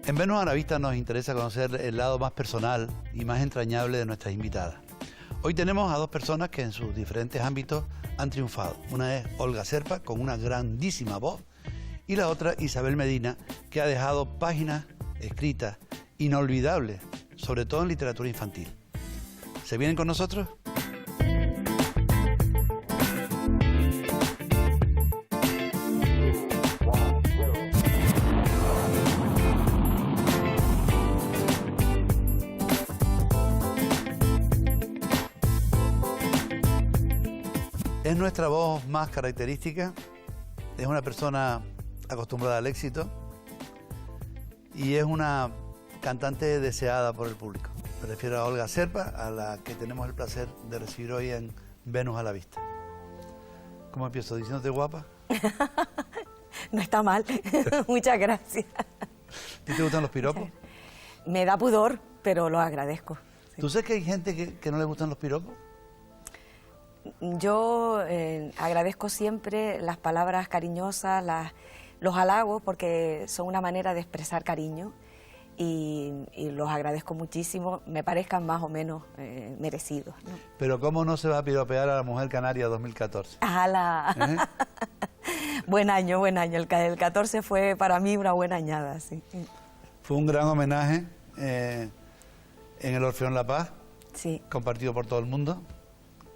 En Venus a la Vista nos interesa conocer el lado más personal y más entrañable de nuestras invitadas. Hoy tenemos a dos personas que en sus diferentes ámbitos han triunfado. Una es Olga Cerpa, con una grandísima voz, y la otra Isabel Medina, que ha dejado páginas escritas inolvidables, sobre todo en literatura infantil. ¿Se vienen con nosotros? Es nuestra voz más característica, es una persona acostumbrada al éxito y es una cantante deseada por el público. Me refiero a Olga Cerpa, a la que tenemos el placer de recibir hoy en Venus a la Vista. ¿Cómo empiezo? ¿Diciéndote guapa? No está mal, muchas gracias. ¿A ti te gustan los piropos? Me da pudor, pero lo agradezco. Sí. ¿Tú sabes que hay gente que no le gustan los piropos? Yo agradezco siempre las palabras cariñosas, los halagos, porque son una manera de expresar cariño y los agradezco muchísimo, me parezcan más o menos merecidos, ¿no? Pero ¿cómo no se va a piropear a la Mujer Canaria 2014? ¡Hala! Buen año, buen año. El 14 fue para mí una buena añada, sí. Fue un gran homenaje en el Orfeón La Paz, Sí. compartido por todo el mundo,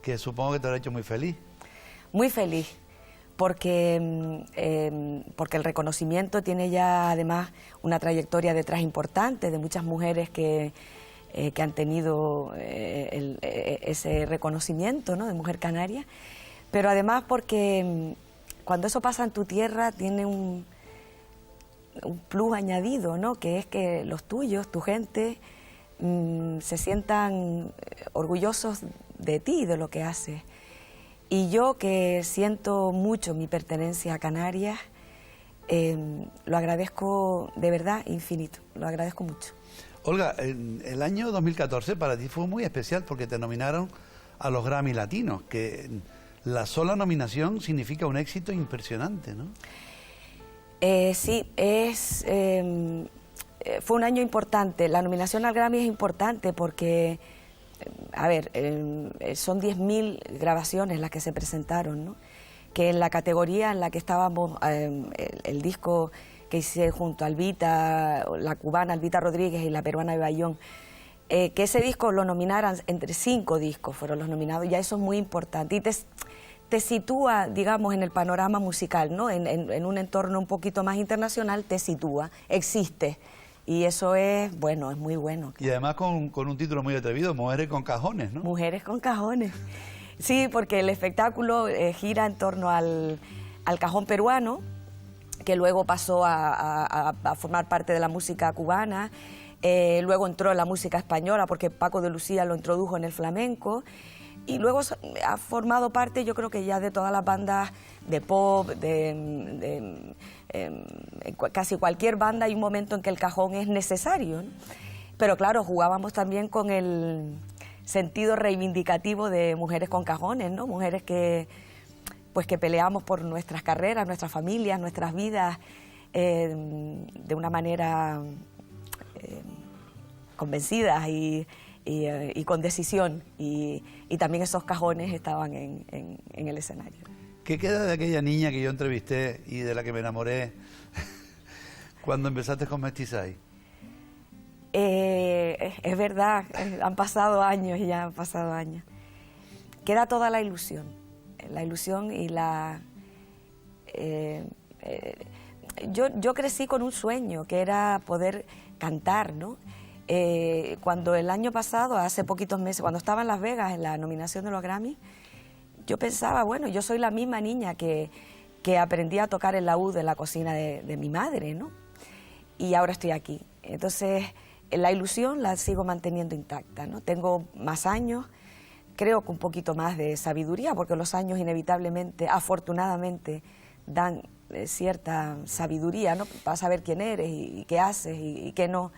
que supongo que te habrá hecho muy feliz. Muy feliz, porque el reconocimiento tiene ya además una trayectoria detrás importante de muchas mujeres que han tenido ese reconocimiento, ¿no?, de Mujer Canaria, pero además porque cuando eso pasa en tu tierra tiene un plus añadido, ¿no?, que es que los tuyos, tu gente, se sientan orgullosos de ti, de lo que haces. Y yo, que siento mucho mi pertenencia a Canarias, lo agradezco de verdad infinito, lo agradezco mucho. Olga, el año 2014 para ti fue muy especial porque te nominaron a los Grammy Latinos, que la sola nominación significa un éxito impresionante, ¿no? Sí, fue un año importante. La nominación al Grammy es importante porque, a ver, son 10.000 grabaciones las que se presentaron, ¿no? Que en la categoría en la que estábamos, el disco que hice junto a Albita, la cubana Albita Rodríguez y la peruana Eva Ayón, que ese disco lo nominaran, entre 5 discos fueron los nominados, ya eso es muy importante y te sitúa, digamos, en el panorama musical, ¿no? En un entorno un poquito más internacional, te sitúa, existe. Y eso es, bueno, es muy bueno. Y además con un título muy atrevido, Mujeres con Cajones, ¿no? Mujeres con Cajones. Sí, porque el espectáculo gira en torno al cajón peruano, que luego pasó a formar parte de la música cubana, luego entró en la música española, porque Paco de Lucía lo introdujo en el flamenco, y luego ha formado parte, yo creo que ya de todas las bandas de pop, casi cualquier banda hay un momento en que el cajón es necesario, ¿no? Pero claro, jugábamos también con el sentido reivindicativo de Mujeres con Cajones, ¿no? Mujeres que peleamos por nuestras carreras, nuestras familias, nuestras vidas, de una manera convencidas y con decisión, y también esos cajones estaban en el escenario. ¿Qué queda de aquella niña que yo entrevisté y de la que me enamoré cuando empezaste con Mestizay? Es verdad, han pasado años, ya han pasado años. Queda toda la ilusión y yo crecí con un sueño, que era poder cantar, ¿no? Cuando el año pasado, hace poquitos meses, cuando estaba en Las Vegas en la nominación de los Grammy, yo pensaba, bueno, yo soy la misma niña que aprendí a tocar el laúd en la cocina de mi madre, ¿no? Y ahora estoy aquí. Entonces, la ilusión la sigo manteniendo intacta, ¿no? Tengo más años, creo que un poquito más de sabiduría, porque los años inevitablemente, afortunadamente, dan cierta sabiduría, ¿no?, para saber quién eres y qué haces y qué no.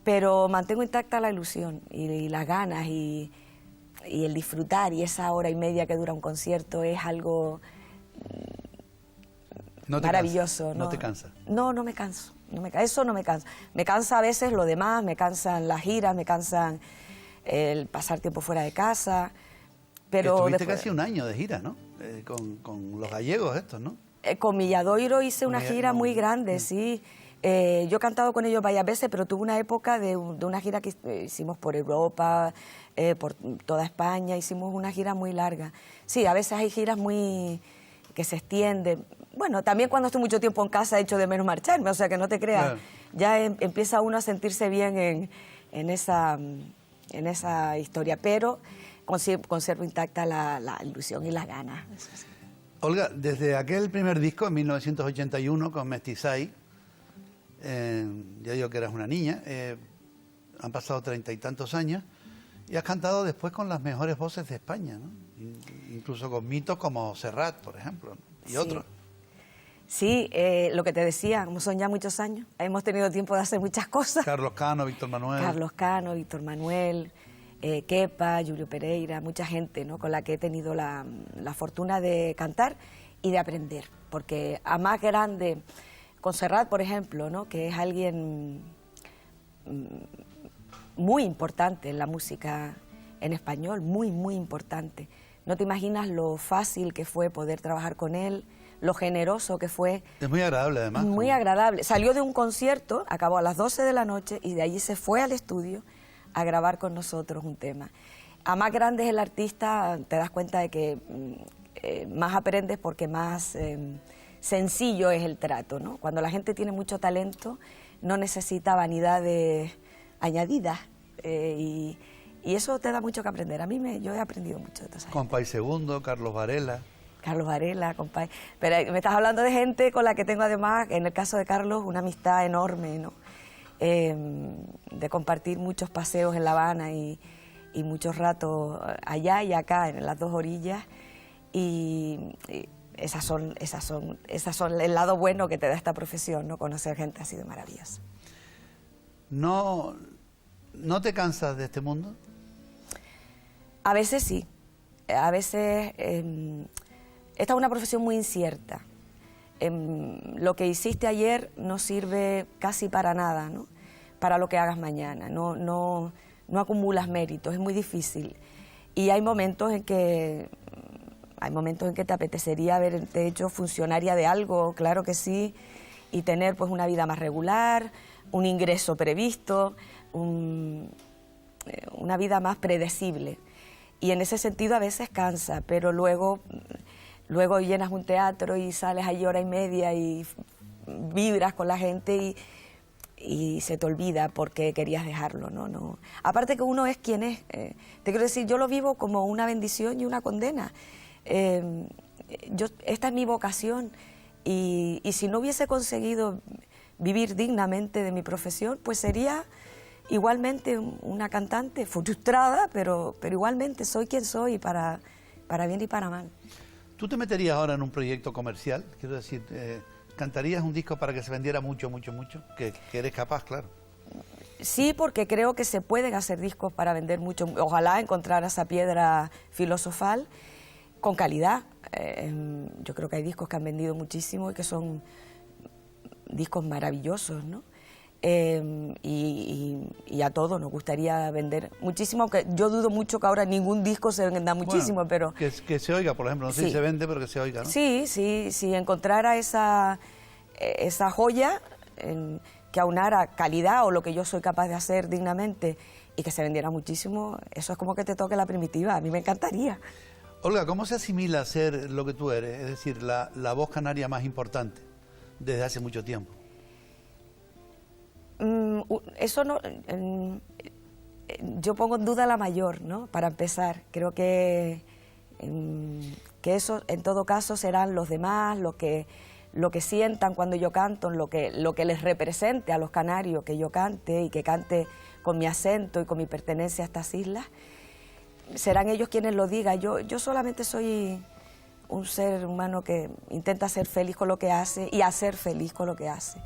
Pero mantengo intacta la ilusión y las ganas y el disfrutar, y esa hora y media que dura un concierto es algo No te maravilloso. cansa, no te cansa. No, no me canso. Eso no me cansa. Me cansa a veces lo demás, me cansan las giras, me cansan el pasar tiempo fuera de casa. Pero estuviste casi un año de gira, ¿no? Con los gallegos estos, ¿no? Con Milladoiro hice una gira muy grande, sí. Yo he cantado con ellos varias veces, pero tuve una época de una gira que hicimos por Europa, por toda España, hicimos una gira muy larga. Sí, a veces hay giras que se extienden. Bueno, también cuando estoy mucho tiempo en casa echo de menos marcharme, o sea que no te creas. Claro. Ya empieza uno a sentirse bien en esa historia, pero conservo intacta la ilusión y las ganas. Olga, desde aquel primer disco, en 1981, con Mestizay, ya digo que eras una niña, han pasado 30 y tantos años, y has cantado después con las mejores voces de España, ¿no? Incluso con mitos como Serrat, por ejemplo, y sí. Otros. Sí, lo que te decía, como son ya muchos años, hemos tenido tiempo de hacer muchas cosas. Carlos Cano, Víctor Manuel. Carlos Cano, Víctor Manuel, Kepa, Julio Pereira, mucha gente, ¿no?, con la que he tenido la fortuna de cantar y de aprender. Porque a más grande, con Serrat, por ejemplo, ¿no?, que es alguien muy importante en la música en español, muy, muy importante. No te imaginas lo fácil que fue poder trabajar con él, lo generoso que fue. Es muy agradable, además. Muy agradable. Salió de un concierto, acabó a las 12 de la noche y de allí se fue al estudio a grabar con nosotros un tema. A más grande es el artista, te das cuenta de que más aprendes porque más sencillo es el trato, ¿no? Cuando la gente tiene mucho talento, no necesita vanidades añadidas y eso te da mucho que aprender. Yo he aprendido mucho de todo. Compay Segundo, Carlos Varela. Carlos Varela, compay. Pero me estás hablando de gente con la que tengo además, en el caso de Carlos, una amistad enorme, ¿no? De compartir muchos paseos en La Habana y muchos ratos allá y acá, en las dos orillas. Y esas son el lado bueno que te da esta profesión, ¿no? Conocer gente así de maravillosa. ¿No te cansas de este mundo? A veces sí. A veces esta es una profesión muy incierta. Lo que hiciste ayer no sirve casi para nada, ¿no?, para lo que hagas mañana. No acumulas méritos, es muy difícil. Y hay momentos en que te apetecería haberte hecho funcionaria de algo, claro que sí, y tener pues una vida más regular, un ingreso previsto, una vida más predecible. Y en ese sentido a veces cansa, pero luego llenas un teatro y sales allí hora y media y vibras con la gente y se te olvida porque querías dejarlo, ¿no? Aparte que uno es quien es. Te quiero decir, yo lo vivo como una bendición y una condena. Esta es mi vocación y si no hubiese conseguido vivir dignamente de mi profesión, pues sería igualmente una cantante frustrada, pero igualmente soy quien soy para bien y para mal. ¿Tú te meterías ahora en un proyecto comercial? Quiero decir, ¿cantarías un disco para que se vendiera mucho, mucho, mucho? Que eres capaz, claro. Sí, porque creo que se pueden hacer discos para vender mucho. Ojalá encontrar esa piedra filosofal con calidad. Yo creo que hay discos que han vendido muchísimo y que son discos maravillosos, ¿no? Y a todos nos gustaría vender muchísimo, aunque yo dudo mucho que ahora ningún disco se venda muchísimo, bueno, pero... Que se oiga, por ejemplo, no sé si se vende, pero que se oiga, ¿no? Sí, si encontrara esa joya que aunara calidad o lo que yo soy capaz de hacer dignamente y que se vendiera muchísimo, eso es como que te toque la primitiva, a mí me encantaría. Olga, ¿cómo se asimila ser lo que tú eres? Es decir, la voz canaria más importante desde hace mucho tiempo. Eso no, yo pongo en duda la mayor, ¿no? Para empezar, creo que eso en todo caso serán los demás, lo que sientan cuando yo canto, lo que les represente a los canarios que yo cante y que cante con mi acento y con mi pertenencia a estas islas, serán ellos quienes lo digan. Yo solamente soy un ser humano que intenta ser feliz con lo que hace y hacer feliz con lo que hace.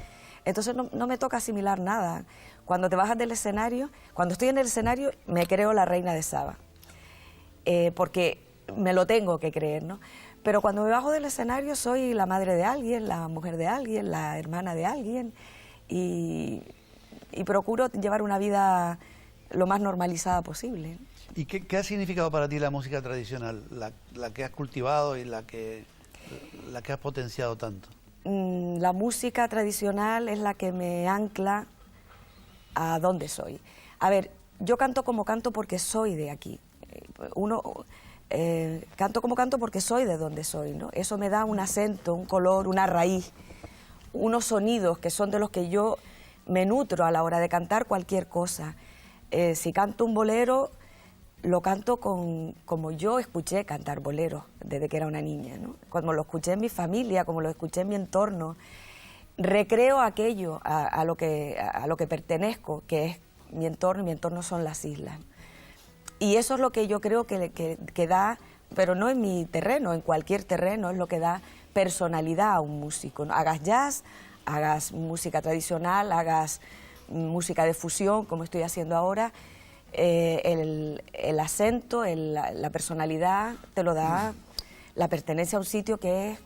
Entonces no me toca asimilar nada. Cuando te bajas del escenario, cuando estoy en el escenario, me creo la reina de Saba, porque me lo tengo que creer, ¿no? pero cuando me bajo del escenario soy la madre de alguien, la mujer de alguien, la hermana de alguien, y procuro llevar una vida lo más normalizada posible. ¿Y qué ha significado para ti la música tradicional, la que has cultivado y la que has potenciado tanto? La música tradicional es la que me ancla a dónde soy. A ver, yo canto como canto porque soy de aquí. Canto como canto porque soy de donde soy, ¿no? Eso me da un acento, un color, una raíz, unos sonidos que son de los que yo me nutro a la hora de cantar cualquier cosa. Si canto un bolero, lo canto como yo escuché cantar boleros desde que era una niña, ¿no? Como lo escuché en mi familia, como lo escuché en mi entorno. Recreo aquello a lo que pertenezco, que es mi entorno son las islas. Y eso es lo que yo creo que da, pero no en mi terreno, en cualquier terreno, es lo que da personalidad a un músico, ¿no? Hagas jazz, hagas música tradicional, hagas música de fusión, como estoy haciendo ahora, el acento, la personalidad te lo da la pertenencia a un sitio que es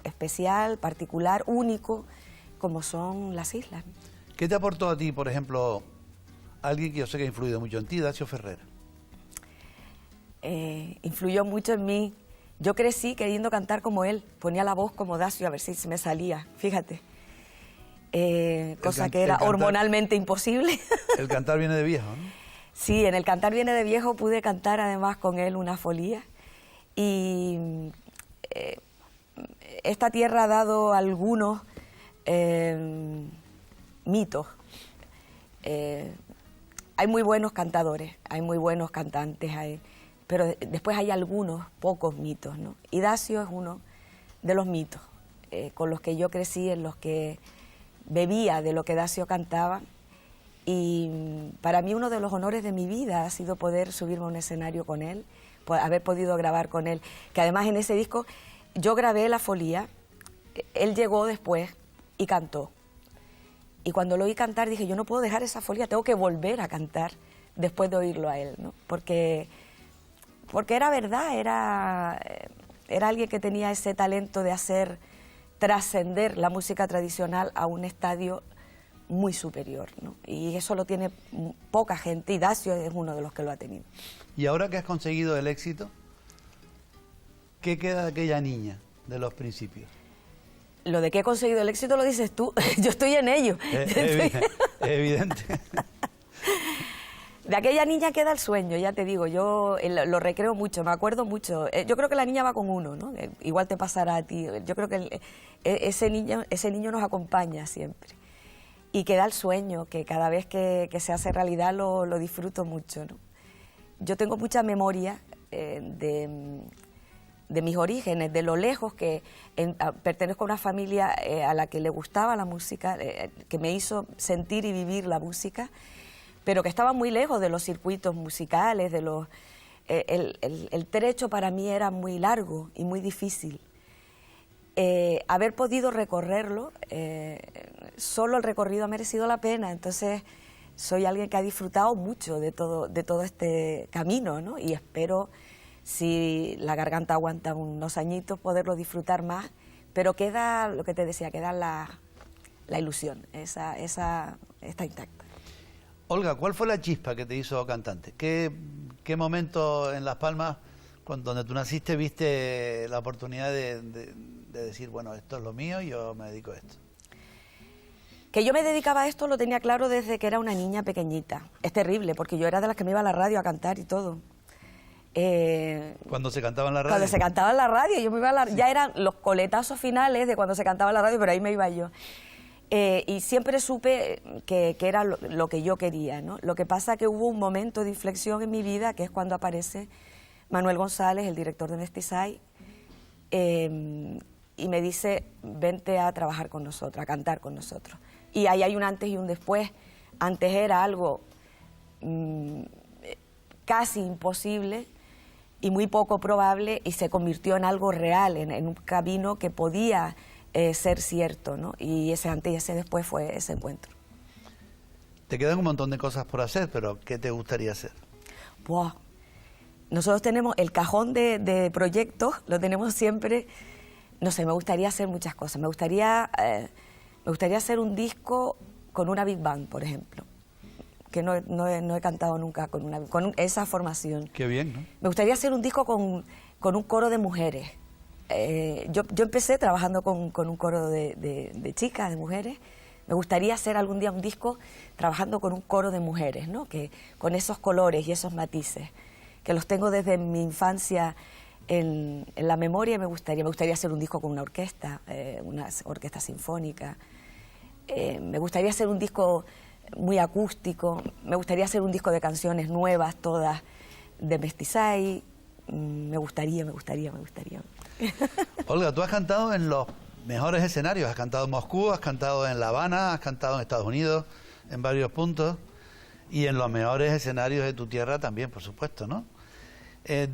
especial, particular, único, como son las islas. ¿Qué te aportó a ti, por ejemplo, alguien que yo sé que ha influido mucho en ti, Dacio Ferrer? Influyó mucho en mí. Yo crecí queriendo cantar como él, ponía la voz como Dacio a ver si se me salía, fíjate. Cosa que era hormonalmente imposible. El cantar viene de viejo, ¿no? Sí, en el Cantar viene de viejo pude cantar además con él una folía. Y esta tierra ha dado algunos mitos. Hay muy buenos cantadores, hay muy buenos cantantes, pero después hay algunos pocos mitos, ¿no? Y Dacio es uno de los mitos con los que yo crecí, en los que bebía de lo que Dacio cantaba. Y para mí uno de los honores de mi vida ha sido poder subirme a un escenario con él, haber podido grabar con él, que además en ese disco yo grabé la folía, él llegó después y cantó. Y cuando lo oí cantar dije, yo no puedo dejar esa folía, tengo que volver a cantar después de oírlo a él, ¿no? Porque era verdad, era alguien que tenía ese talento de hacer trascender la música tradicional a un estadio muy superior, ¿no? Y eso lo tiene poca gente, y Dacio es uno de los que lo ha tenido. Y ahora que has conseguido el éxito, ¿qué queda de aquella niña de los principios? Lo de que he conseguido el éxito lo dices tú, yo estoy en ello. Es evidente. De aquella niña queda el sueño, ya te digo, yo lo recreo mucho, me acuerdo mucho. Yo creo que la niña va con uno, ¿no? Igual te pasará a ti. Yo creo que ese niño nos acompaña siempre. Y queda el sueño, que cada vez que se hace realidad lo disfruto mucho, ¿no? Yo tengo mucha memoria de mis orígenes, de lo lejos que pertenezco a una familia a la que le gustaba la música, que me hizo sentir y vivir la música, pero que estaba muy lejos de los circuitos musicales, el trecho para mí era muy largo y muy difícil. Haber podido recorrerlo, solo el recorrido ha merecido la pena, entonces soy alguien que ha disfrutado mucho de todo este camino, ¿no? Y espero, si la garganta aguanta unos añitos, poderlo disfrutar más, pero queda, lo que te decía, queda la ilusión, esa está intacta. Olga, ¿cuál fue la chispa que te hizo cantante? ¿Qué momento en Las Palmas, donde tú naciste, viste la oportunidad de decir, bueno, esto es lo mío y yo me dedico a esto? Que yo me dedicaba a esto lo tenía claro desde que era una niña pequeñita. Es terrible, porque yo era de las que me iba a la radio a cantar y todo. ¿Cuando se cantaba en la radio? Cuando se cantaba en la radio, yo me iba a la, sí. Ya eran los coletazos finales de cuando se cantaba en la radio, pero ahí me iba yo. Y siempre supe que era lo que yo quería, ¿no? Lo que pasa que hubo un momento de inflexión en mi vida, que es cuando aparece Manuel González, el director de Mestizay, y me dice, vente a trabajar con nosotros, a cantar con nosotros. Y ahí hay un antes y un después. Antes era algo casi imposible y muy poco probable, y se convirtió en algo real, en un camino que podía ser cierto, ¿no? Y ese antes y ese después fue ese encuentro. Te quedan un montón de cosas por hacer, pero ¿qué te gustaría hacer? Buah. nosotros tenemos el cajón de proyectos, lo tenemos siempre. No sé, me gustaría hacer muchas cosas. Me gustaría hacer un disco con una Big Band, por ejemplo, que no he cantado nunca con esa formación. Qué bien, ¿no? Me gustaría hacer un disco con un coro de mujeres. Yo empecé trabajando con un coro de chicas, de mujeres. Me gustaría hacer algún día un disco trabajando con un coro de mujeres, ¿no? Que con esos colores y esos matices, que los tengo desde mi infancia en la memoria. Me gustaría hacer un disco con una orquesta sinfónica. Me gustaría hacer un disco muy acústico. Me gustaría hacer un disco de canciones nuevas, todas de Mestizay. Me gustaría. Olga, tú has cantado en los mejores escenarios. Has cantado en Moscú, has cantado en La Habana, has cantado en Estados Unidos, en varios puntos. Y en los mejores escenarios de tu tierra también, por supuesto, ¿no?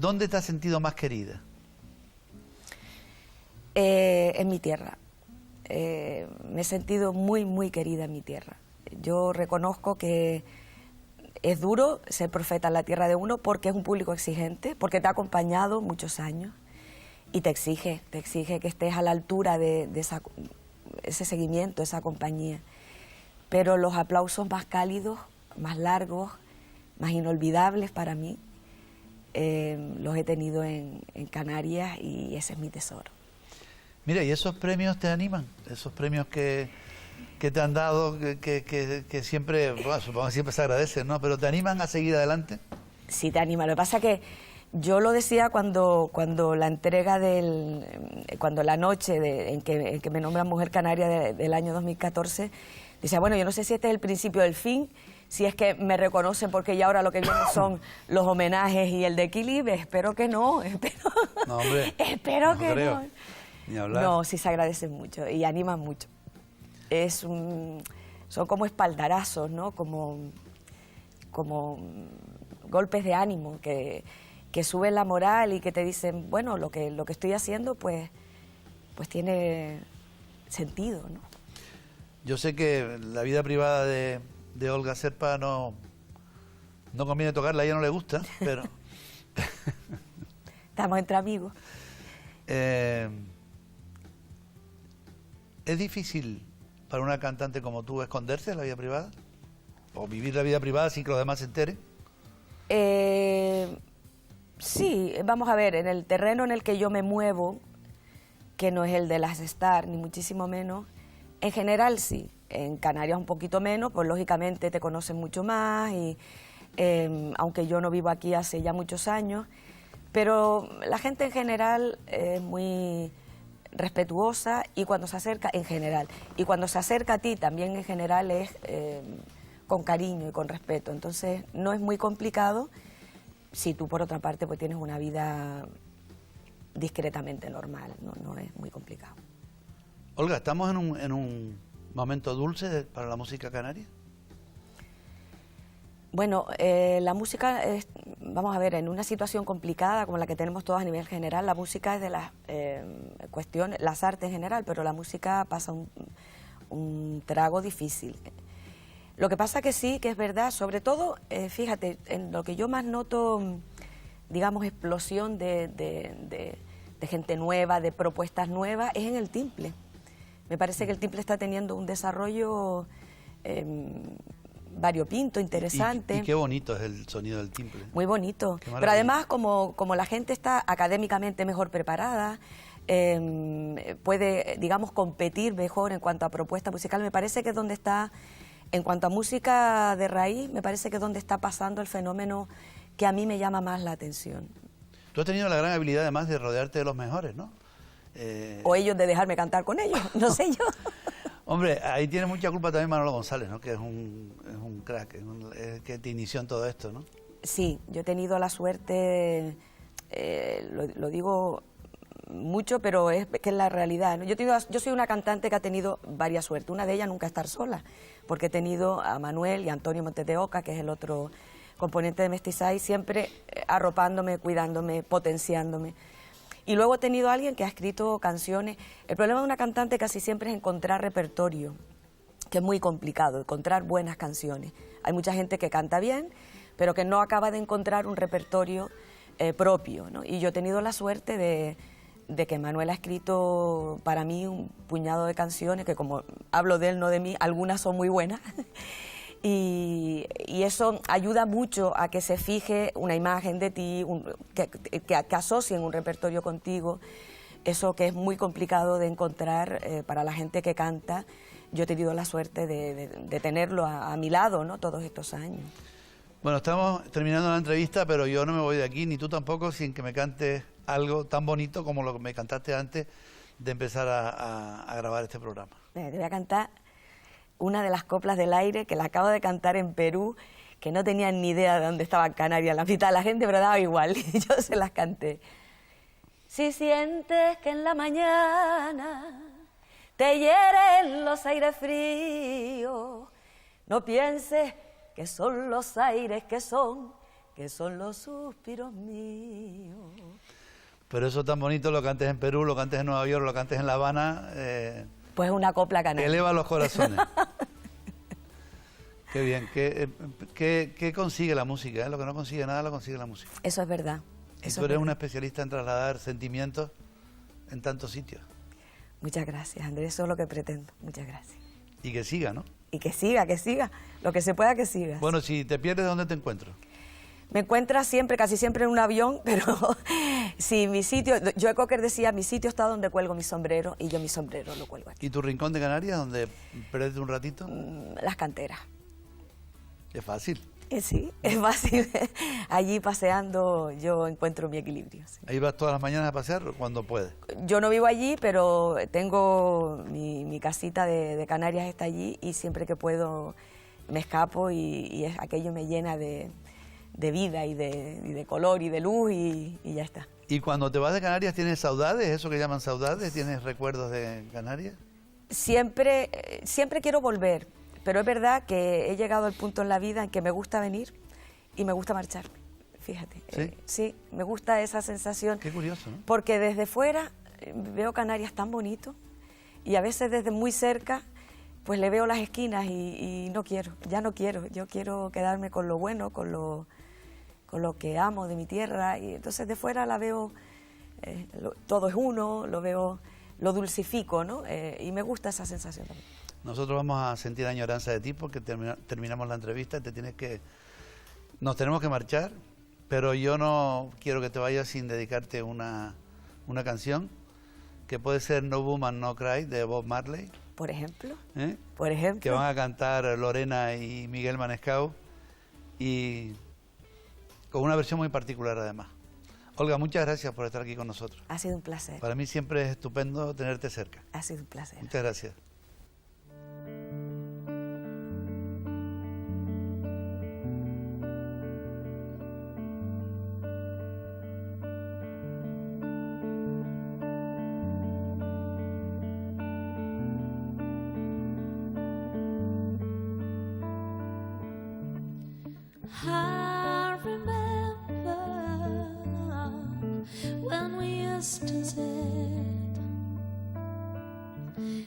¿Dónde te has sentido más querida? En mi tierra. Me he sentido muy, muy querida en mi tierra. Yo reconozco que es duro ser profeta en la tierra de uno porque es un público exigente, porque te ha acompañado muchos años y te exige que estés a la altura de ese seguimiento, esa compañía. Pero los aplausos más cálidos, más largos, más inolvidables para mí, los he tenido en Canarias y ese es mi tesoro. Mira, ¿y esos premios te animan? Esos premios que te han dado, que siempre, bueno, supongo que siempre se agradecen, ¿no? Pero ¿te animan a seguir adelante? Sí, te anima. Lo que pasa es que yo lo decía cuando la entrega cuando la noche en que me nombran Mujer Canaria del año 2014, decía, bueno, yo no sé si este es el principio del fin, si es que me reconocen porque ya ahora lo que vienen son los homenajes y el de equilibrio. Espero que no, No, hombre, espero que creo. no. Ni hablar. No, sí se agradecen mucho y animan mucho. Son como espaldarazos, ¿no? Como golpes de ánimo que suben la moral y que te dicen, bueno, lo que estoy haciendo pues tiene sentido, ¿no? Yo sé que la vida privada de Olga Cerpa no conviene tocarla, a ella no le gusta, pero... Estamos entre amigos. ¿Es difícil para una cantante como tú esconderse en la vida privada? ¿O vivir la vida privada sin que los demás se enteren? Sí, vamos a ver, en el terreno en el que yo me muevo, que no es el de las stars, ni muchísimo menos, en general sí. En Canarias un poquito menos, pues lógicamente te conocen mucho más, y aunque yo no vivo aquí hace ya muchos años, pero la gente en general es muy respetuosa y cuando se acerca, en general, y cuando se acerca a ti también en general es con cariño y con respeto. Entonces no es muy complicado si tú por otra parte pues tienes una vida discretamente normal, no es muy complicado. Olga, ¿estamos en un momento dulce para la música canaria? Bueno, la música, vamos a ver, en una situación complicada como la que tenemos todos a nivel general, la música es de las cuestiones, las artes en general, pero la música pasa un trago difícil. Lo que pasa que sí, que es verdad, sobre todo, fíjate, en lo que yo más noto, digamos, explosión de gente nueva, de propuestas nuevas, es en el timple. Me parece que el timple está teniendo un desarrollo variopinto, interesante. Y qué bonito es el sonido del timple. Muy bonito. Pero además, como la gente está académicamente mejor preparada, puede, digamos, competir mejor en cuanto a propuesta musical, me parece que es donde está, en cuanto a música de raíz, me parece que es donde está pasando el fenómeno que a mí me llama más la atención. Tú has tenido la gran habilidad además de rodearte de los mejores, ¿no? O ellos de dejarme cantar con ellos, no sé yo. Hombre, ahí tiene mucha culpa también Manolo González, ¿no? Que es un crack, que te inició en todo esto, ¿no? Sí, yo he tenido la suerte, lo digo mucho, pero es que es la realidad, ¿no? Yo soy una cantante que ha tenido varias suertes. Una de ellas nunca estar sola, porque he tenido a Manuel y a Antonio Montes de Oca, que es el otro componente de Mestizay, siempre arropándome, cuidándome, potenciándome. Y luego he tenido a alguien que ha escrito canciones. El problema de una cantante casi siempre es encontrar repertorio, que es muy complicado, encontrar buenas canciones. Hay mucha gente que canta bien, pero que no acaba de encontrar un repertorio propio, ¿no? Y yo he tenido la suerte de que Manuel ha escrito para mí un puñado de canciones que, como hablo de él, no de mí, algunas son muy buenas. Y eso ayuda mucho a que se fije una imagen de ti, que asocien un repertorio contigo, eso que es muy complicado de encontrar para la gente que canta. Yo he tenido la suerte de tenerlo a mi lado, ¿no?, todos estos años. Bueno, estamos terminando la entrevista, pero yo no me voy de aquí, ni tú tampoco, sin que me cantes algo tan bonito como lo que me cantaste antes de empezar a grabar este programa. Te voy a cantar una de las coplas del aire que la acabo de cantar en Perú, que no tenían ni idea de dónde estaba Canarias, la mitad de la gente, pero daba igual, y yo se las canté. Si sientes que en la mañana te hieren los aires fríos, no pienses que son los aires que son los suspiros míos. Pero eso tan bonito, lo cantes en Perú, lo cantes en Nueva York, lo cantes en La Habana... pues una copla canaria. Eleva los corazones. Qué bien. ¿Qué consigue la música? Lo que no consigue nada, lo consigue la música. Eso es verdad. Y tú eres una especialista en trasladar sentimientos en tantos sitios. Muchas gracias, Andrés. Eso es lo que pretendo. Muchas gracias. Y que siga, ¿no? Y que siga. Lo que se pueda que siga. Bueno, si te pierdes, ¿dónde te encuentro? Me encuentras siempre, casi siempre en un avión, pero sí, mi sitio, Joe Cocker decía, mi sitio está donde cuelgo mi sombrero, y yo mi sombrero lo cuelgo aquí. ¿Y tu rincón de Canarias, donde perdes un ratito? Las canteras. Es fácil. Sí, es fácil. Allí paseando yo encuentro mi equilibrio. Sí. ¿Ahí vas todas las mañanas a pasear cuando puedes? Yo no vivo allí, pero tengo mi casita de Canarias está allí, y siempre que puedo me escapo y aquello me llena de vida y de color y de luz y ya está. ¿Y cuando te vas de Canarias tienes saudades, eso que llaman saudades? ¿Tienes recuerdos de Canarias? Siempre quiero volver, pero es verdad que he llegado al punto en la vida en que me gusta venir y me gusta marcharme, fíjate. ¿Sí? Sí, me gusta esa sensación. Qué curioso, ¿no? Porque desde fuera veo Canarias tan bonito y a veces desde muy cerca pues le veo las esquinas y no quiero, yo quiero quedarme con lo bueno, con lo que amo de mi tierra, y entonces de fuera la veo, todo es uno, lo dulcifico, ¿no? Y me gusta esa sensación también. Nosotros vamos a sentir añoranza de ti porque terminamos la entrevista, nos tenemos que marchar, pero yo no quiero que te vayas sin dedicarte una canción, que puede ser No Woman, No Cry, de Bob Marley. Por ejemplo. ¿Eh? Por ejemplo. Que van a cantar Lorena y Miguel Manescau, y con una versión muy particular además. Olga, muchas gracias por estar aquí con nosotros. Ha sido un placer. Para mí siempre es estupendo tenerte cerca. Ha sido un placer. Muchas gracias. I remember when we used to sit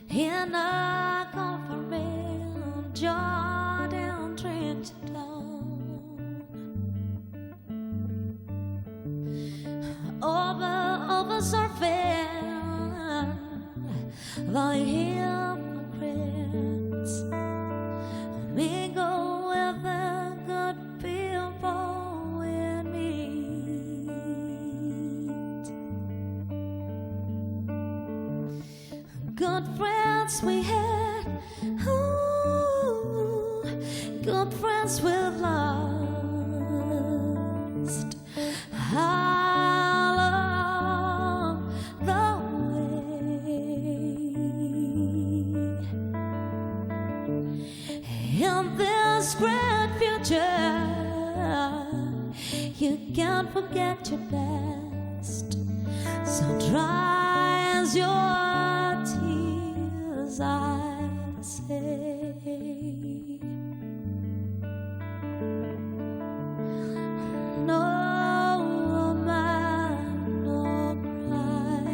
in a conference, Jordan Trenchtown, over surfing the hypocrites. We go with the good people we meet. Good friends we had, ooh, good friends we've lost along the way. In this great future, you can't forget your best. So dry as your tears, I say. No man, no cry.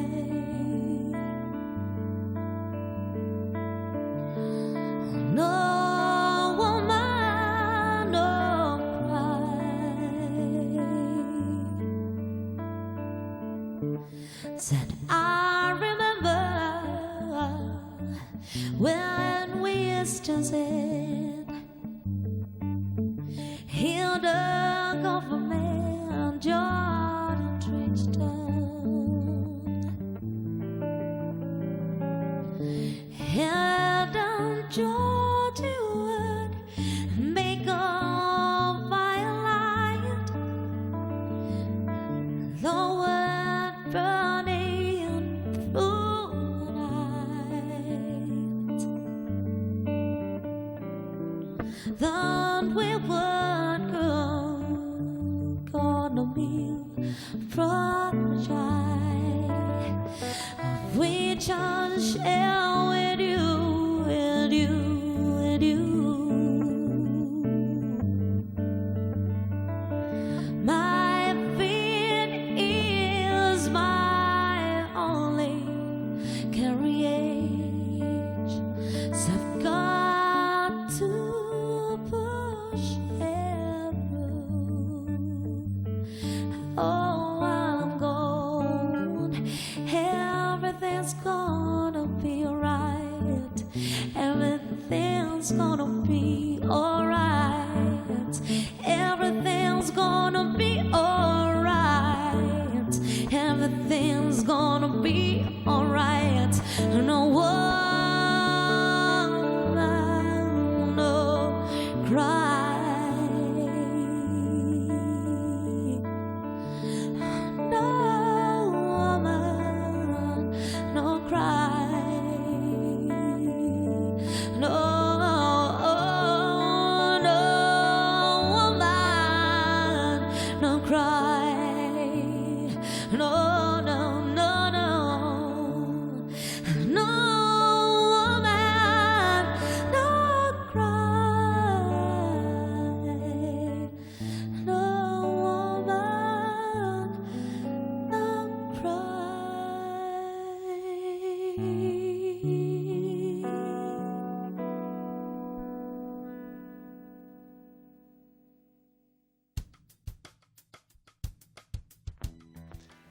No woman, no cry. said, I remember when we used to sit here, the government, Jordan Tristan, here down Georgia would make a firelight, the wood burning through the night. Then we would go on a meal from the shy, we just share with you, with you, with you. My feet is my only carriage, so I've got to push it through. Oh, while I'm gone, everything's gonna be alright. Everything's gonna be alright. Everything's gonna be alright. Everything's gonna be alright. No woman, no cry. No woman, no cry. No, no woman, no cry. No, no, no, no. No woman, no cry. No woman, no cry.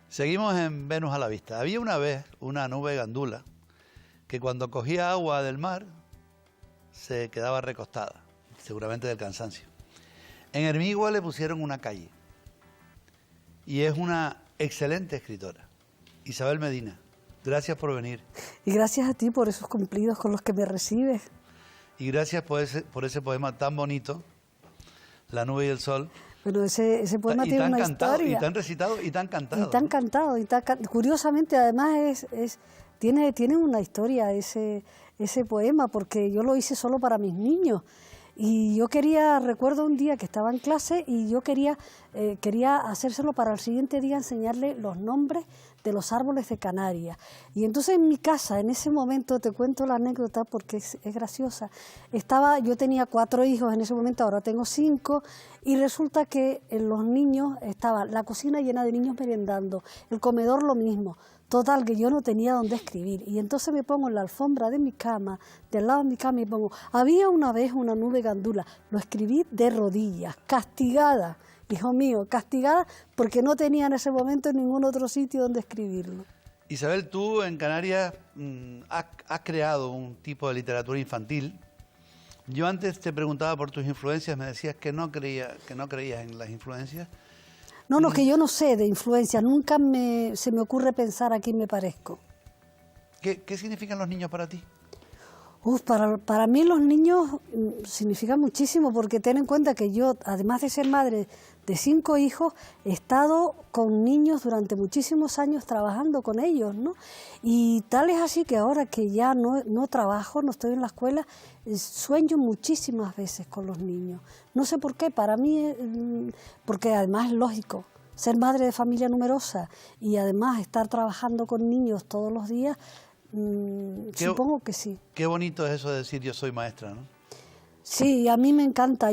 Seguimos en Venus a la vista. Había una vez una nube gandula que cuando cogía agua del mar se quedaba recostada, seguramente del cansancio. En Hermigua le pusieron una calle y es una excelente escritora. Isabel Medina, gracias por venir Y gracias a ti por esos cumplidos con los que me recibes. y gracias por ese poema tan bonito, La nube y el sol. Pero ese poema Y tiene tan una cantado, historia. y tan recitado, y tan cantado. Y tan cantado. Curiosamente, además, tiene una historia ese poema, porque yo lo hice solo para mis niños. Y yo recuerdo un día que estaba en clase y yo quería hacérselo para el siguiente día, enseñarle los nombres de los árboles de Canarias. Y entonces en mi casa, en ese momento, te cuento la anécdota porque es graciosa, yo tenía 4 hijos en ese momento, ahora tengo 5, y resulta que los niños, estaba la cocina llena de niños merendando, el comedor lo mismo. Total, que yo no tenía dónde escribir. Y entonces me pongo en la alfombra de mi cama, del lado de mi cama, y pongo, había una vez una nube gandula. Lo escribí de rodillas, castigada, hijo mío, castigada, porque no tenía en ese momento ningún otro sitio donde escribirlo. Isabel, tú en Canarias has creado un tipo de literatura infantil. Yo antes te preguntaba por tus influencias, me decías que no creías en las influencias. No, que yo no sé de influencia, nunca se me ocurre pensar a quién me parezco. ¿Qué significan los niños para ti? Para mí los niños significan muchísimo, porque ten en cuenta que yo, además de ser madre de 5 hijos, he estado con niños durante muchísimos años trabajando con ellos, ¿no? Y tal es así que ahora que ya no trabajo, no estoy en la escuela, sueño muchísimas veces con los niños. No sé por qué, para mí, porque además es lógico, ser madre de familia numerosa y además estar trabajando con niños todos los días, supongo que sí. Qué bonito es eso de decir yo soy maestra, ¿no? Sí, a mí me encanta.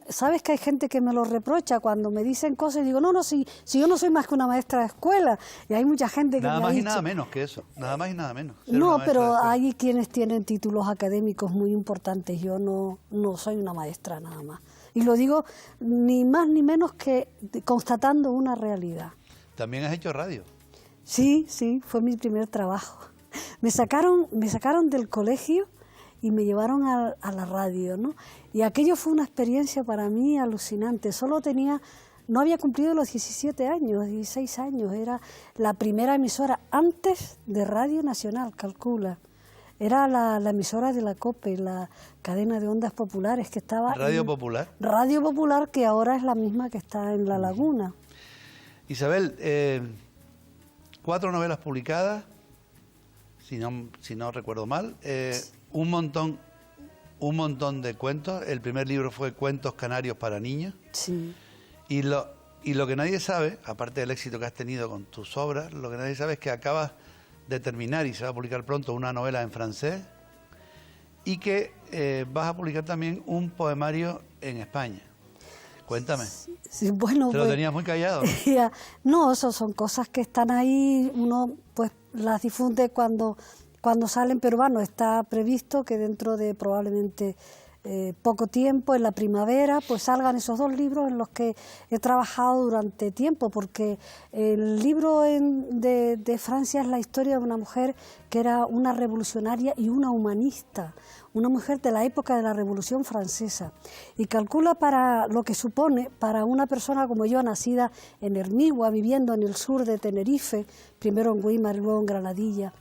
Sabes que hay gente que me lo reprocha cuando me dicen cosas y digo, si yo no soy más que una maestra de escuela. Y hay mucha gente que Nada me ha más y dicho, nada menos que eso, nada más y nada menos. ser una no, maestra de pero escuela. hay quienes tienen títulos académicos muy importantes. Yo no soy una maestra nada más. Y lo digo ni más ni menos que constatando una realidad. También has hecho radio. Sí, sí, fue mi primer trabajo. Me sacaron del colegio y me llevaron a la radio, ¿no? Y aquello fue una experiencia para mí alucinante. No había cumplido los 17 años, 16 años. Era la primera emisora antes de Radio Nacional, calcula. Era la emisora de la COPE, la cadena de ondas populares que estaba... ¿Radio Popular? Radio Popular, que ahora es la misma que está en La Laguna. Isabel, 4 novelas publicadas, si no recuerdo mal, un montón de cuentos. El primer libro fue Cuentos Canarios para Niños. Sí. Y lo que nadie sabe, aparte del éxito que has tenido con tus obras, lo que nadie sabe es que acabas de terminar, y se va a publicar pronto, una novela en francés, y que vas a publicar también un poemario en España. Cuéntame. Sí, bueno, Te lo tenías muy callado, ¿no? Ya, no, eso son cosas que están ahí, uno pues las difunde cuando salen, pero bueno, está previsto que dentro de probablemente poco tiempo, en la primavera, pues salgan esos 2 libros en los que he trabajado durante tiempo, porque el libro de Francia es la historia de una mujer que era una revolucionaria y una humanista, una mujer de la época de la Revolución Francesa, y calcula para lo que supone para una persona como yo, nacida en Hermigua, viviendo en el sur de Tenerife, primero en Güímar y luego en Granadilla,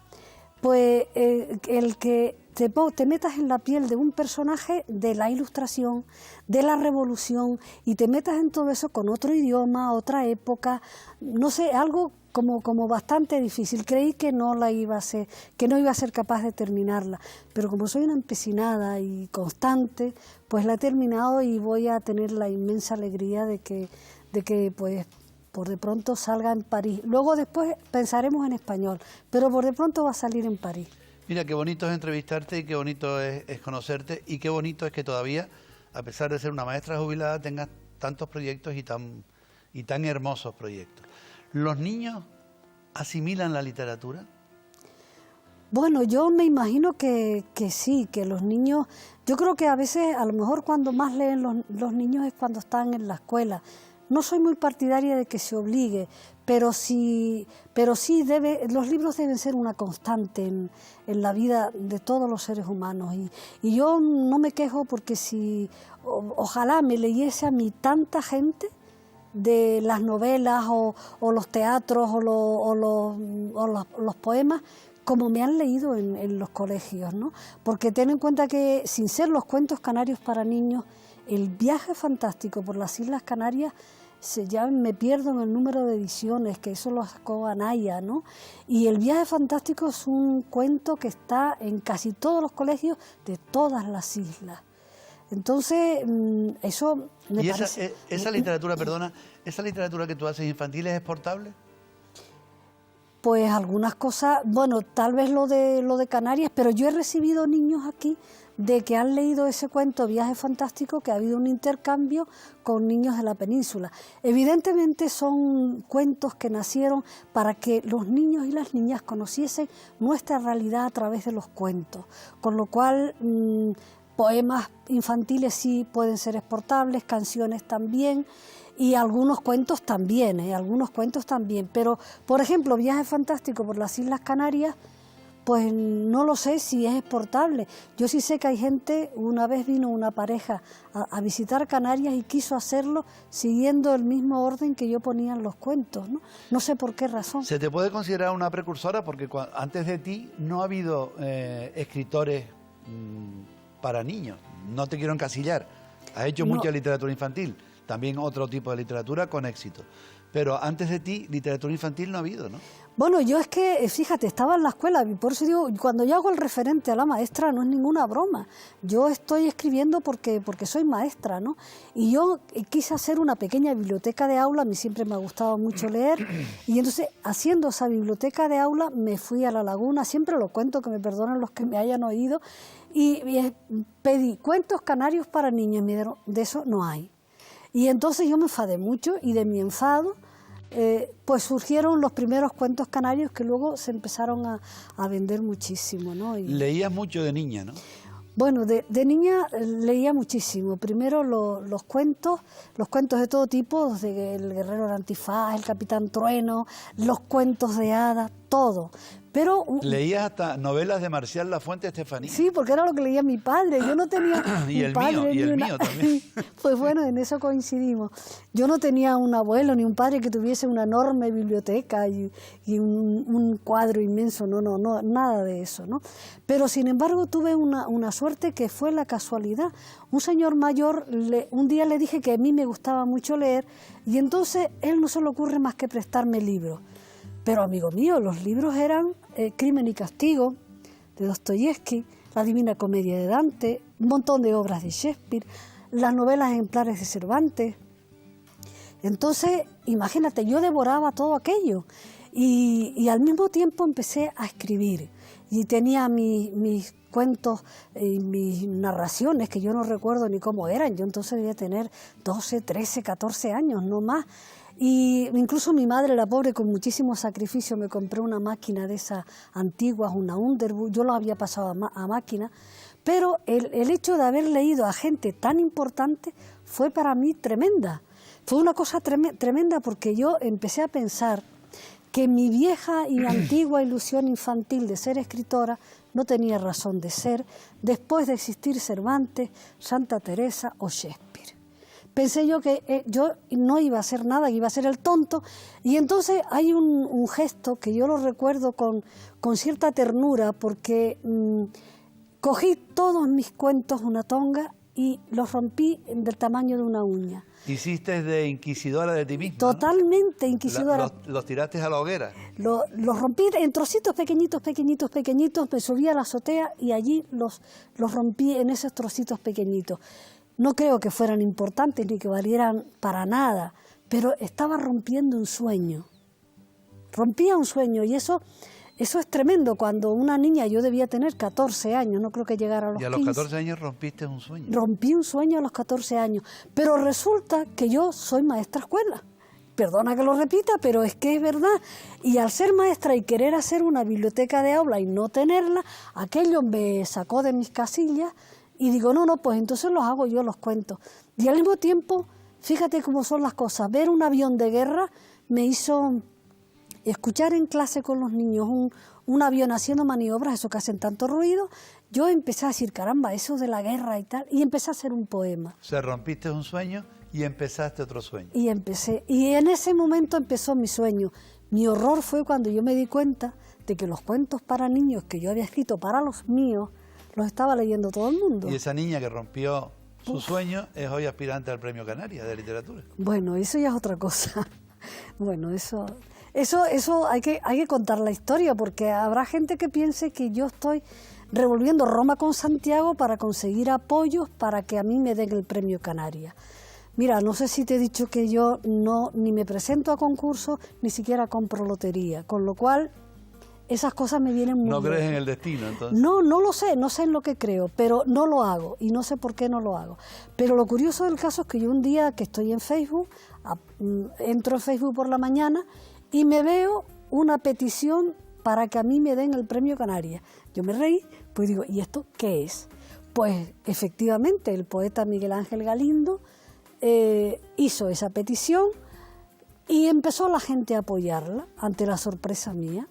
pues el que te metas en la piel de un personaje de la Ilustración, de la Revolución, y te metas en todo eso con otro idioma, otra época, no sé, algo como bastante difícil. Creí que no iba a ser capaz de terminarla, pero como soy una empecinada y constante, pues la he terminado y voy a tener la inmensa alegría de que pues por de pronto salga en París. Luego después pensaremos en español, pero por de pronto va a salir en París. Mira, qué bonito es entrevistarte y qué bonito es conocerte, y qué bonito es que todavía, a pesar de ser una maestra jubilada, tengas tantos proyectos y tan hermosos proyectos. ¿Los niños asimilan la literatura? Bueno, yo me imagino que sí, que los niños, yo creo que a veces, a lo mejor cuando más leen los niños es cuando están en la escuela. No soy muy partidaria de que se obligue, pero sí los libros deben ser una constante en la vida de todos los seres humanos. Y yo no me quejo porque ojalá me leyese a mí tanta gente de las novelas o los teatros o los poemas como me han leído en los colegios, ¿no? Porque ten en cuenta que, sin ser los cuentos canarios para niños, el viaje fantástico por las Islas Canarias, ya me pierdo en el número de ediciones, que eso lo sacó Anaya, ¿no? Y el viaje fantástico es un cuento que está en casi todos los colegios de todas las islas. Entonces, eso me parece... esa literatura, perdona, esa literatura que tú haces infantil, ¿es exportable? Pues algunas cosas, bueno, tal vez lo de Canarias, pero yo he recibido niños aquí de que han leído ese cuento Viaje Fantástico, que ha habido un intercambio con niños de la península. Evidentemente son cuentos que nacieron para que los niños y las niñas conociesen nuestra realidad a través de los cuentos, con lo cual poemas infantiles sí pueden ser exportables, canciones también, y algunos cuentos también, pero por ejemplo Viaje Fantástico por las Islas Canarias, pues no lo sé si es exportable. Yo sí sé que hay gente, una vez vino una pareja a visitar Canarias y quiso hacerlo siguiendo el mismo orden que yo ponía en los cuentos, ¿no? No sé por qué razón. ¿Se te puede considerar una precursora? Porque antes de ti no ha habido escritores para niños. No te quiero encasillar. Has hecho mucha literatura infantil, también otro tipo de literatura con éxito. Pero antes de ti, literatura infantil no ha habido, ¿no? Bueno, yo es que, fíjate, estaba en la escuela, y por eso digo, cuando yo hago el referente a la maestra no es ninguna broma. Yo estoy escribiendo porque soy maestra, ¿no? Y yo quise hacer una pequeña biblioteca de aula, a mí siempre me ha gustado mucho leer, y entonces, haciendo esa biblioteca de aula, me fui a La Laguna, siempre lo cuento, que me perdonen los que me hayan oído, y pedí cuentos canarios para niños, y me dijeron, de eso no hay. Y entonces yo me enfadé mucho, y de mi enfado, pues surgieron los primeros cuentos canarios que luego se empezaron a vender muchísimo, ¿no? Leías mucho de niña, ¿no? Bueno, de niña leía muchísimo. Primero los cuentos de todo tipo, de El Guerrero del Antifaz, El Capitán Trueno, los cuentos de hadas, todo. Pero ¿Leías hasta novelas de Marcial Lafuente Estefanía? sí, porque era lo que leía mi padre. Yo no tenía Y el padre, mío, y ni el una... mío también. Pues bueno, en eso coincidimos. Yo no tenía un abuelo ni un padre que tuviese una enorme biblioteca y un cuadro inmenso, no, nada de eso, ¿no? Pero sin embargo tuve una suerte que fue la casualidad. Un señor mayor, un día le dije que a mí me gustaba mucho leer y entonces él no se le ocurre más que prestarme libros. Pero amigo mío, los libros eran Crimen y Castigo, de Dostoyevsky, La Divina Comedia de Dante, un montón de obras de Shakespeare, las novelas ejemplares de Cervantes. Entonces, imagínate, yo devoraba todo aquello y al mismo tiempo empecé a escribir. Y tenía mis cuentos y mis narraciones, que yo no recuerdo ni cómo eran. Yo entonces debía tener 12, 13, 14 años, no más. Y incluso mi madre, la pobre, con muchísimo sacrificio, me compró una máquina de esas antiguas, una Underwood. Yo lo había pasado a máquina. Pero el hecho de haber leído a gente tan importante fue para mí tremenda. Fue una cosa tremenda porque yo empecé a pensar que mi vieja y antigua ilusión infantil de ser escritora no tenía razón de ser después de existir Cervantes, Santa Teresa o Shakespeare. Pensé yo que yo no iba a hacer nada, que iba a ser el tonto, y entonces hay un gesto que yo lo recuerdo con cierta ternura, porque cogí todos mis cuentos, una tonga, y los rompí del tamaño de una uña. Hiciste de inquisidora de ti misma, Totalmente ¿no? inquisidora. Los tiraste a la hoguera. Los rompí en trocitos pequeñitos, me subí a la azotea y allí los rompí en esos trocitos pequeñitos. No creo que fueran importantes ni que valieran para nada, pero estaba rompiendo un sueño. Rompía un sueño y eso es tremendo. Cuando una niña, yo debía tener 14 años, no creo que llegara a los 15. Y a los 14 años rompiste un sueño. Rompí un sueño a los 14 años, pero resulta que yo soy maestra escuela. Perdona que lo repita, pero es que es verdad. Y al ser maestra y querer hacer una biblioteca de aula y no tenerla, aquello me sacó de mis casillas. Y digo, no, pues entonces los hago yo, los cuentos. Y al mismo tiempo, fíjate cómo son las cosas, ver un avión de guerra me hizo escuchar en clase con los niños un avión haciendo maniobras, eso que hacen tanto ruido. Yo empecé a decir, caramba, eso de la guerra y tal, y empecé a hacer un poema. O sea, rompiste un sueño y empezaste otro sueño. Y en ese momento empezó mi sueño. Mi horror fue cuando yo me di cuenta de que los cuentos para niños que yo había escrito para los míos, los estaba leyendo todo el mundo. Y esa niña que rompió su sueño es hoy aspirante al Premio Canarias de Literatura. Bueno, eso ya es otra cosa. Bueno, eso hay que contar la historia, porque habrá gente que piense que yo estoy revolviendo Roma con Santiago para conseguir apoyos para que a mí me den el Premio Canarias. Mira, no sé si te he dicho que yo ni me presento a concursos, ni siquiera compro lotería, con lo cual esas cosas me vienen muy bien. ¿No crees en el destino, entonces? No lo sé, no sé en lo que creo, pero no lo hago y no sé por qué no lo hago. Pero lo curioso del caso es que yo un día que estoy en Facebook, entro en Facebook por la mañana y me veo una petición para que a mí me den el Premio Canarias. Yo me reí, pues digo, ¿y esto qué es? Pues efectivamente el poeta Miguel Ángel Galindo hizo esa petición y empezó la gente a apoyarla ante la sorpresa mía.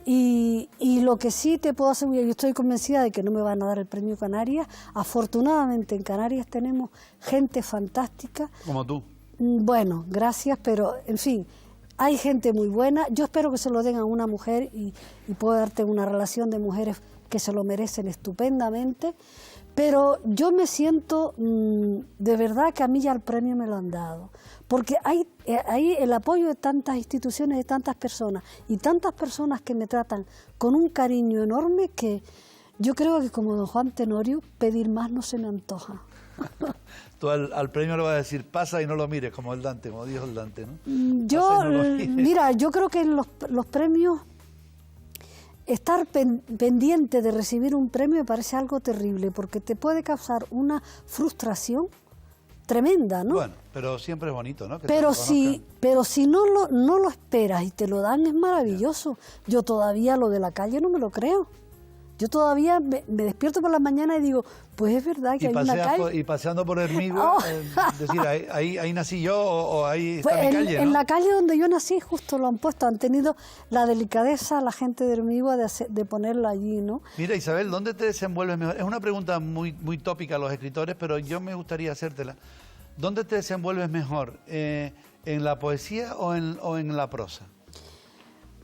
Y lo que sí te puedo asegurar, yo estoy convencida de que no me van a dar el Premio Canarias. Afortunadamente en Canarias tenemos gente fantástica. Como tú. Bueno, gracias, pero en fin, hay gente muy buena. Yo espero que se lo den a una mujer y puedo darte una relación de mujeres que se lo merecen estupendamente. Pero yo me siento de verdad que a mí ya el premio me lo han dado, porque hay el apoyo de tantas instituciones, de tantas personas y tantas personas que me tratan con un cariño enorme que yo creo que como don Juan Tenorio, pedir más no se me antoja. Tú al premio le vas a decir, pasa y no lo mires, como el Dante, como dijo el Dante, ¿no? Mira, yo creo que en los premios estar pendiente de recibir un premio me parece algo terrible, porque te puede causar una frustración tremenda, ¿no? Bueno, pero siempre es bonito, ¿no? Que pero si no lo esperas y te lo dan, es maravilloso. Yo todavía lo de la calle no me lo creo. Yo todavía me despierto por la mañana y digo, pues es verdad que hay una calle. Y paseando por Hermigua, Oh. decir, ahí nací yo o ahí está Pues mi calle, ¿no? en la calle donde yo nací justo lo han puesto, han tenido la delicadeza la gente de Hermigua de ponerla allí, ¿no? Mira, Isabel, ¿dónde te desenvuelves mejor? Es una pregunta muy tópica a los escritores, pero yo me gustaría hacértela. ¿Dónde te desenvuelves mejor? ¿En la poesía o en la prosa?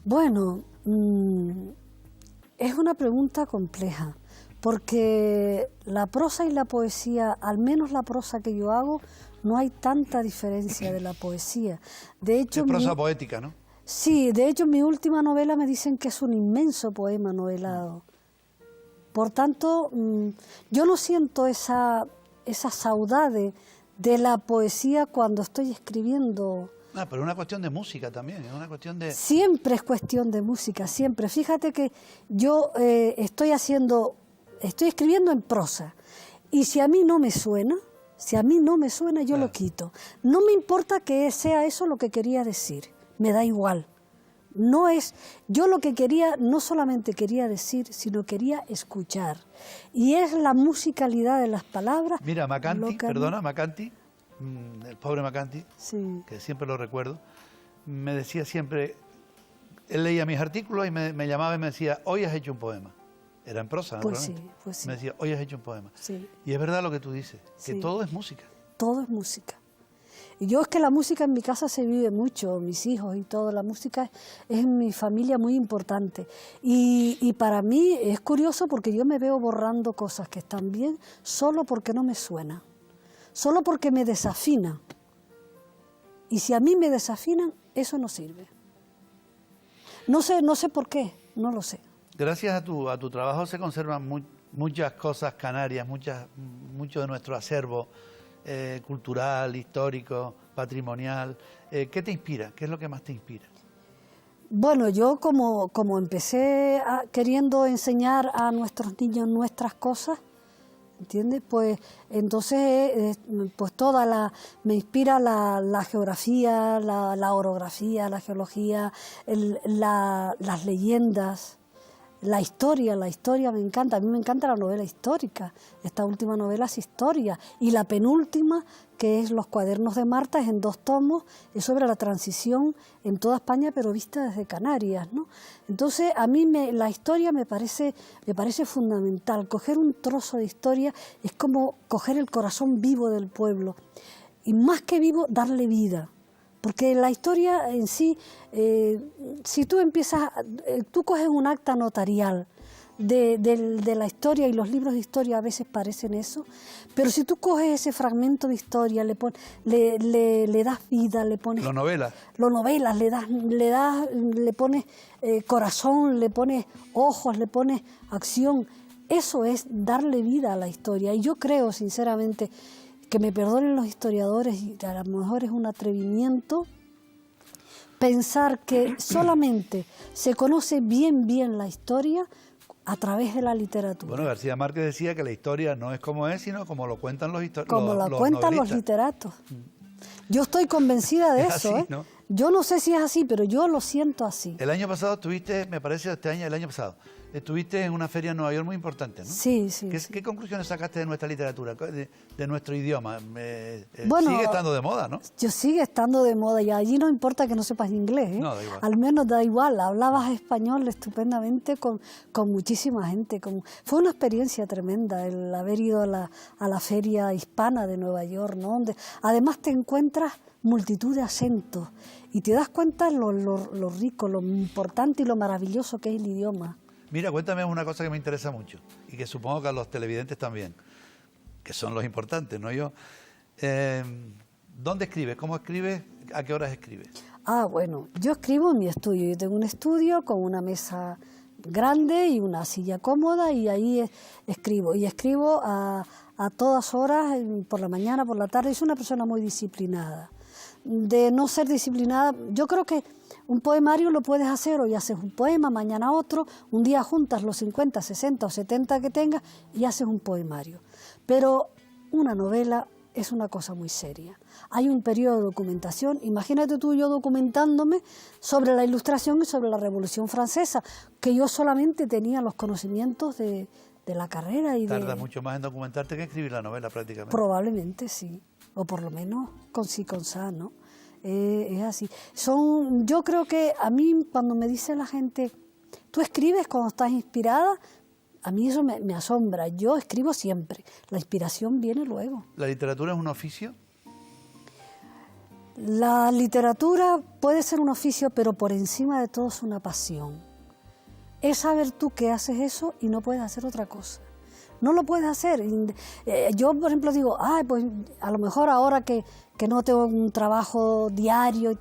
Bueno, es una pregunta compleja, porque la prosa y la poesía, al menos la prosa que yo hago, no hay tanta diferencia de la poesía. De hecho, Es prosa poética, ¿no? Sí, de hecho mi última novela me dicen que es un inmenso poema novelado. Por tanto, yo no siento esa saudade de la poesía cuando estoy escribiendo. Pero es una cuestión de música también, es una cuestión de... Siempre es cuestión de música, siempre. Fíjate que yo estoy escribiendo en prosa, y si a mí no me suena, yo lo quito. No me importa que sea eso lo que quería decir, me da igual. Yo lo que quería, no solamente quería decir, sino quería escuchar. Y es la musicalidad de las palabras. Mira, Macanti, el pobre Macanti, sí, que siempre lo recuerdo, me decía siempre, él leía mis artículos y me llamaba y me decía, hoy has hecho un poema. Era en prosa, naturalmente. Pues sí. Me decía, hoy has hecho un poema. Sí. Y es verdad lo que tú dices, que Sí. todo es música. Todo es música. Y yo es que la música en mi casa se vive mucho, mis hijos y todo, la música es en mi familia muy importante. Y para mí es curioso porque yo me veo borrando cosas que están bien solo porque no me suena, solo porque me desafina. Y si a mí me desafinan, eso no sirve. No sé por qué, no lo sé. Gracias a tu trabajo se conservan muchas cosas canarias, mucho de nuestro acervo cultural, histórico, patrimonial. ¿Qué te inspira? ¿Qué es lo que más te inspira? Bueno, yo como empecé queriendo enseñar a nuestros niños nuestras cosas, ¿entiendes? Pues entonces pues me inspira la geografía, la orografía, la geología, las leyendas. La historia me encanta, a mí me encanta la novela histórica, esta última novela es historia, y la penúltima, que es Los cuadernos de Marta, es en 2 tomos, es sobre la transición en toda España, pero vista desde Canarias, ¿no? Entonces, a mí la historia me parece fundamental, coger un trozo de historia es como coger el corazón vivo del pueblo, y más que vivo, darle vida. Porque la historia en sí, si tú tú coges un acta notarial de la historia, y los libros de historia a veces parecen eso, pero si tú coges ese fragmento de historia, le das vida, le pones... Lo novelas, le pones corazón, le pones ojos, le pones acción. Eso es darle vida a la historia. Y yo creo, sinceramente, que me perdonen los historiadores, y a lo mejor es un atrevimiento pensar que solamente se conoce bien la historia a través de la literatura. Bueno, García Márquez decía que la historia no es como es, sino como lo cuentan los historiadores. Como lo cuentan los literatos. Yo estoy convencida de eso, así, ¿no? Yo no sé si es así, pero yo lo siento así. El año pasado estuviste, me parece el año pasado, estuviste en una feria en Nueva York muy importante, ¿no? Sí. ¿Qué conclusiones sacaste de nuestra literatura, de nuestro idioma? Bueno, sigue estando de moda, ¿no? Sigue estando de moda, y allí no importa que no sepas inglés, ¿eh? No, da igual. Al menos da igual, hablabas español estupendamente con muchísima gente. Fue una experiencia tremenda el haber ido a la feria hispana de Nueva York, ¿no? Donde además te encuentras multitud de acentos y te das cuenta lo rico, lo importante y lo maravilloso que es el idioma. Mira, cuéntame una cosa que me interesa mucho y que supongo que a los televidentes también, que son los importantes, no yo. ¿Dónde escribes? ¿Cómo escribes? ¿A qué horas escribes? Bueno, yo escribo en mi estudio. Yo tengo un estudio con una mesa grande y una silla cómoda, y ahí escribo. Y escribo a todas horas, por la mañana, por la tarde. Soy una persona muy disciplinada. De no ser disciplinada, yo creo que un poemario lo puedes hacer, hoy haces un poema, mañana otro, un día juntas los 50, 60 o 70 que tengas y haces un poemario. Pero una novela es una cosa muy seria. Hay un periodo de documentación. Imagínate tú y yo documentándome sobre la Ilustración y sobre la Revolución Francesa, que yo solamente tenía los conocimientos de la carrera. Tarda mucho más en documentarte que escribir la novela prácticamente. Probablemente sí, o por lo menos con sí, con sa, ¿no? Es así. Yo creo que a mí cuando me dice la gente, ¿tú escribes cuando estás inspirada? A mí eso me asombra. Yo escribo siempre. La inspiración viene luego. ¿La literatura es un oficio? La literatura puede ser un oficio, pero por encima de todo es una pasión. Es saber tú que haces eso y no puedes hacer otra cosa. No lo puedes hacer. Yo, por ejemplo, digo, pues a lo mejor ahora que no tengo un trabajo diario, y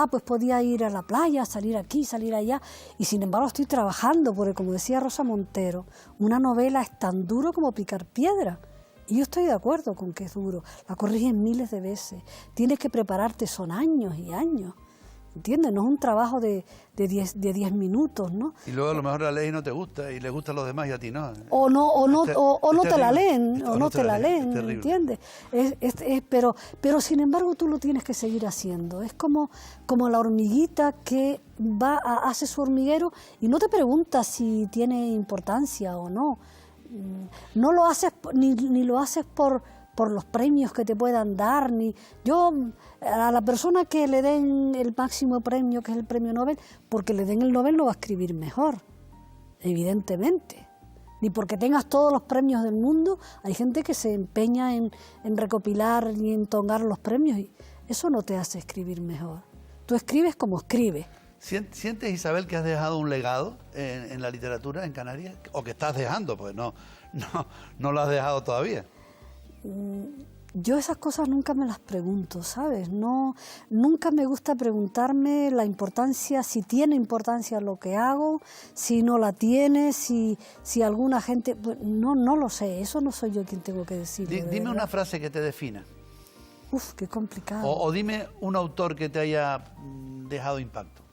pues podía ir a la playa, salir aquí, salir allá, y sin embargo estoy trabajando, porque como decía Rosa Montero, una novela es tan duro como picar piedra. Y yo estoy de acuerdo con que es duro, la corriges miles de veces, tienes que prepararte, son años y años. ¿Entiendes? No es un trabajo de 10 minutos, ¿no? Y luego a lo mejor la ley no te gusta y le gusta a los demás y a ti no. O no te la leen, o no te la leen, ¿entiendes? Pero sin embargo tú lo tienes que seguir haciendo. Es como la hormiguita que hace su hormiguero y no te pregunta si tiene importancia o no. No lo haces ni lo haces por los premios que te puedan dar, a la persona que le den el máximo premio, que es el premio Nobel, porque le den el Nobel no va a escribir mejor, evidentemente. Ni porque tengas todos los premios del mundo, hay gente que se empeña en recopilar y en tongar los premios, y eso no te hace escribir mejor. Tú escribes como escribes. ¿Sientes, Isabel, que has dejado un legado en la literatura en Canarias? ¿O que estás dejando? Pues no lo has dejado todavía. Yo esas cosas nunca me las pregunto, ¿sabes? Nunca me gusta preguntarme la importancia, si tiene importancia lo que hago, si no la tiene, si alguna gente... No lo sé, eso no soy yo quien tengo que decirlo. Dime una frase que te defina. Uf, qué complicado. O dime un autor que te haya dejado impacto.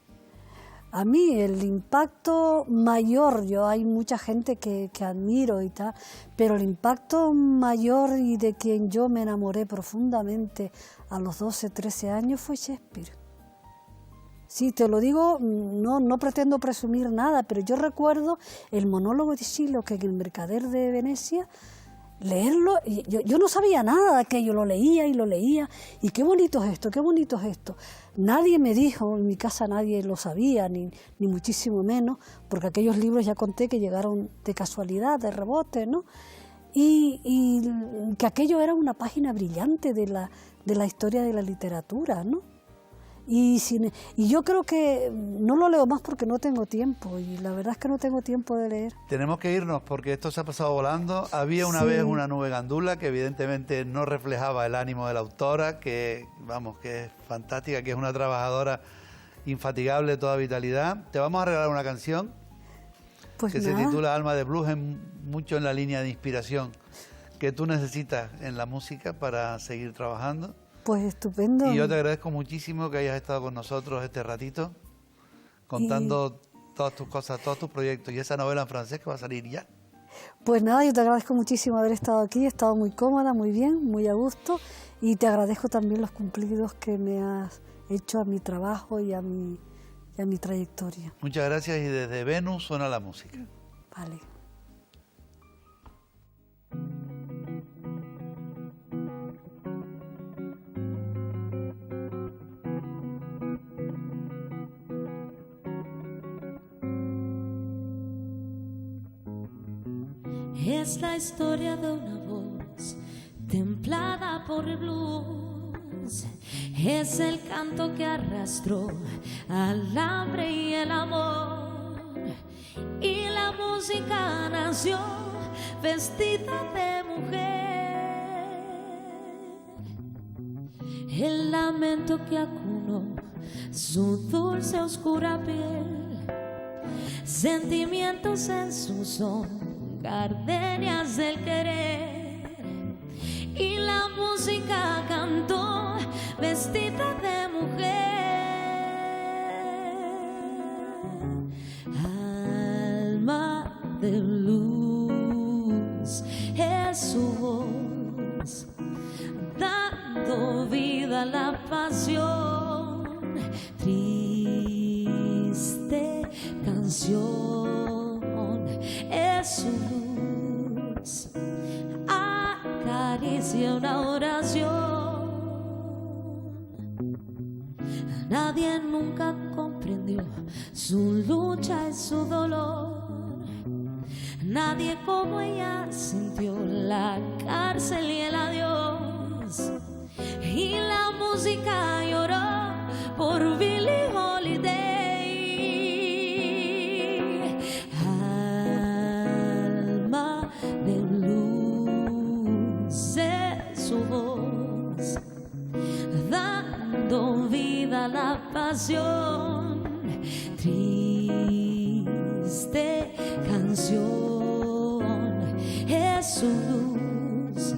A mí el impacto mayor, hay mucha gente que admiro y tal, pero el impacto mayor y de quien yo me enamoré profundamente a los 12, 13 años fue Shakespeare. Sí, te lo digo, no pretendo presumir nada, pero yo recuerdo el monólogo de Shylock en El Mercader de Venecia, leerlo, y yo no sabía nada de aquello, lo leía, y qué bonito es esto, qué bonito es esto. Nadie me dijo, en mi casa nadie lo sabía, ni muchísimo menos, porque aquellos libros ya conté que llegaron de casualidad, de rebote, ¿no? Y que aquello era una página brillante de la historia de la literatura, ¿no? Y yo creo que no lo leo más porque no tengo tiempo, y la verdad es que no tengo tiempo de leer. Tenemos que irnos porque esto se ha pasado volando. Había una vez una nube gandula que evidentemente no reflejaba el ánimo de la autora, que es fantástica, que es una trabajadora infatigable de toda vitalidad. Te vamos a regalar una canción que se titula Alma de Blues, mucho en la línea de inspiración que tú necesitas en la música para seguir trabajando. Pues estupendo. Y yo te agradezco muchísimo que hayas estado con nosotros este ratito, contando todas tus cosas, todos tus proyectos y esa novela en francés que va a salir ya. Pues nada, yo te agradezco muchísimo haber estado aquí, he estado muy cómoda, muy bien, muy a gusto, y te agradezco también los cumplidos que me has hecho a mi trabajo y a mi trayectoria. Muchas gracias, y desde Venus suena la música. Vale. Es la historia de una voz templada por el blues. Es el canto que arrastró al hambre y el amor. Y la música nació vestida de mujer. El lamento que acunó su dulce oscura piel. Sentimientos en su son, gardenias del querer, y la música cantó vestida de mujer. Alma de luz es su voz. dando vida a la pasión. Triste canción es su luz, acaricia una oración. Nadie nunca comprendió su lucha y su dolor. Nadie como ella sintió la cárcel y el adiós. Y la música lloró por Billie Holiday. Alma de luz es su voz, dando vida a la pasión. Triste canción es su luz,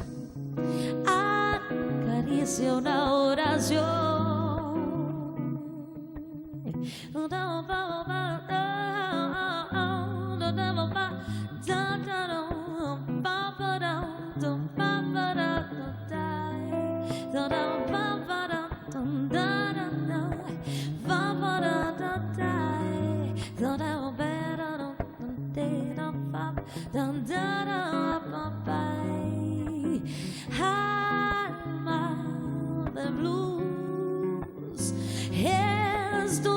acaricia una oración. Alma de blues es tu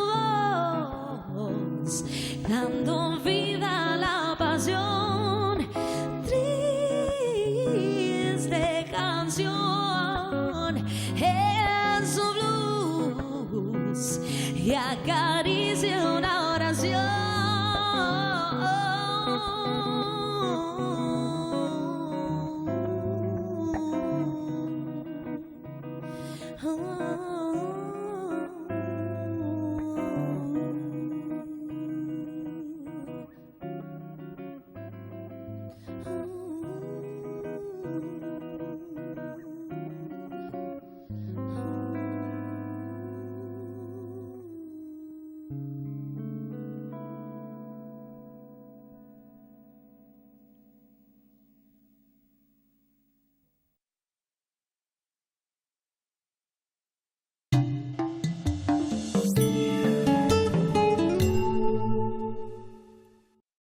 voz, dando vida a la pasión. Triste canción es su blues y acaricia una oración. Oh.